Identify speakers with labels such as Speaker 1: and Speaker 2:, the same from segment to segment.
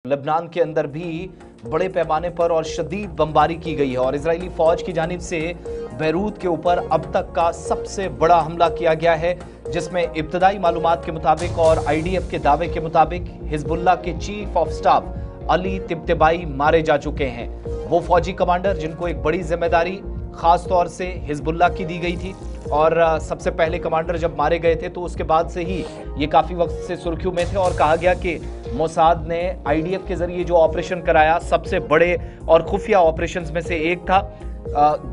Speaker 1: Lebanon के अंदर भी बड़े पैमाने पर और शदीद बमबारी की गई है और इजरायली फौज की जानिब से बैरूत के ऊपर अब तक का सबसे बड़ा हमला किया गया है, जिसमें इब्तदाई मालूमात के मुताबिक और आईडीएफ के दावे के मुताबिक हिजबुल्लाह के चीफ ऑफ स्टाफ अली तिब्तबाई मारे जा चुके हैं। वो फौजी कमांडर जिनको एक बड़ी जिम्मेदारी खास तौर से हिजबुल्लाह की दी गई थी और सबसे पहले कमांडर जब मारे गए थे तो उसके बाद से ही ये काफ़ी वक्त से सुर्खियों में थे और कहा गया कि मोसाद ने आईडीएफ के जरिए जो ऑपरेशन कराया सबसे बड़े और खुफिया ऑपरेशंस में से एक था।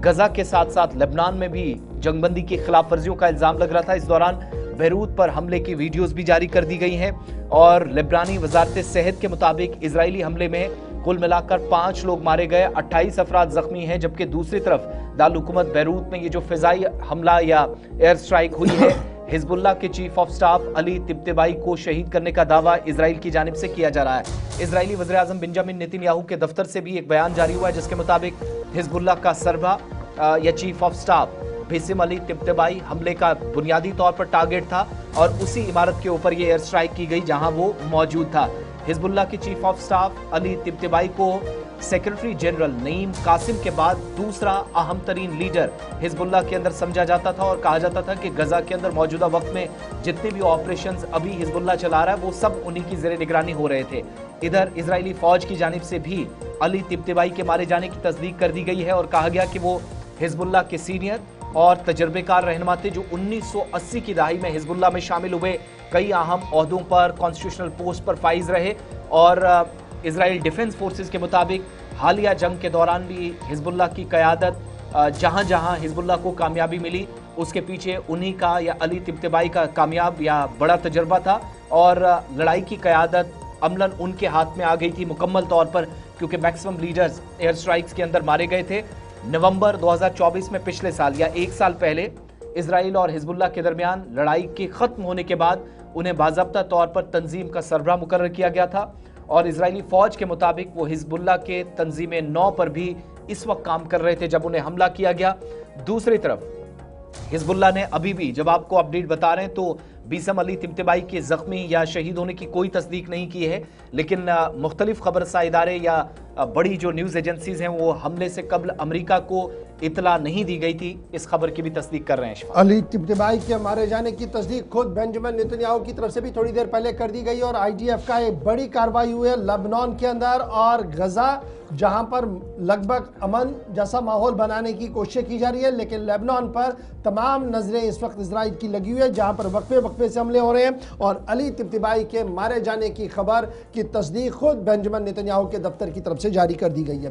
Speaker 1: गजा के साथ साथ लेबनान में भी जंगबंदी की खिलाफ वर्जियों का इल्ज़ाम लग रहा था। इस दौरान बैरूत पर हमले की वीडियोस भी जारी कर दी गई हैं और लेबनानी वजारत सेहत के मुताबिक इजरायली हमले में कुल मिलाकर 5 लोग मारे गए, 28 अफराद जख्मी हैं, जबकि दूसरी तरफ दारुल हुकूमत बैरूत में ये जो फिजाई हमला या एयर स्ट्राइक हुई है, हिजबुल्लाह के चीफ ऑफ स्टाफ अली तिब्तबाई को शहीद करने का दावा इजराइल की जानिब से किया जा रहा है। इजरायली वज़ीर आज़म बेंजामिन नेतन्याहू के दफ्तर से भी एक बयान जारी हुआ है जिसके मुताबिक हिजबुल्लाह का सरबराह या चीफ ऑफ स्टाफ बेसिम अली तिब्तबाई हमले का बुनियादी तौर पर टारगेट था और उसी इमारत के ऊपर ये एयर स्ट्राइक की गई जहां वो मौजूद था। हिजबुल्लाह के चीफ ऑफ स्टाफ अली तिब्तबाई को सेक्रेटरी जनरल नईम कासिम के बाद दूसरा अहम तरीन लीडर हिजबुल्लाह के अंदर समझा जाता था और कहा जाता था कि गजा के अंदर मौजूदा वक्त में जितने भी ऑपरेशंस अभी हिजबुल्लाह चला रहा है वो सब उन्हीं की ज़ेरे निगरानी हो रहे थे। इधर इजरायली फौज की जानिब से भी अली तिब्तबाई के मारे जाने की तस्दीक कर दी गई है और कहा गया कि वो हिजबुल्लाह के सीनियर और तजर्बेकार रहनुमा थे जो 1980 की दहाई में हिजबुल्लाह में शामिल हुए, कई अहम ओहदों पर कॉन्स्टिट्यूशनल पोस्ट पर फाइज रहे और इजराइल डिफेंस फोर्सेस के मुताबिक हालिया जंग के दौरान भी हिजबुल्लाह की क़यादत जहां जहां हिजबुल्लाह को कामयाबी मिली उसके पीछे उन्हीं का या अली तिब्तबाई का कामयाब या बड़ा तजर्बा था और लड़ाई की क़यादत अमलन उनके हाथ में आ गई थी मुकम्मल तौर पर, क्योंकि मैक्सिमम लीडर्स एयर स्ट्राइक्स के अंदर मारे गए थे। नवंबर 2024 में पिछले साल या एक साल पहले इजराइल और हिजबुल्लाह के दरमियान लड़ाई के ख़त्म होने के बाद उन्हें बाज़ाब्ता तौर पर तंजीम का सरबराह मुकर्रर किया गया था और इजरायली फ़ौज के मुताबिक वो हिजबुल्लाह के तंजीम 9 पर भी इस वक्त काम कर रहे थे जब उन्हें हमला किया गया। दूसरी तरफ हिजबुल्लाह ने अभी भी जब आपको अपडेट बता रहे हैं तो बेसिम अली तिब्तबाई के जख्मी या शहीद होने की कोई तस्दीक नहीं की है, लेकिन मुख्तलिफ खबरसा इदारे या बड़ी जो न्यूज़ एजेंसीज हैं वो हमले से कबल अमेरिका को इतला नहीं दी गई थी, इस खबर की भी तस्दीक कर रहे हैं।
Speaker 2: अली तिब्तबाई के मारे जाने की तस्दीक खुद बेंजामिन नेतन्याहू की तरफ से भी थोड़ी देर पहले कर दी गई और आईडीएफ का एक बड़ी कार्रवाई हुई है लेबनान के अंदर और गजा, जहां पर लगभग अमन जैसा माहौल बनाने की कोशिश की जा रही है, लेकिन लेबनान पर तमाम नजरें इस वक्त इजराइल की लगी हुई है जहां पर वक्फे वक्फे से हमले हो रहे हैं और अली तिब्तबाई के मारे जाने की खबर की तस्दीक खुद बेंजामिन नेतन्याहू के दफ्तर की तरफ से जारी कर दी गई है।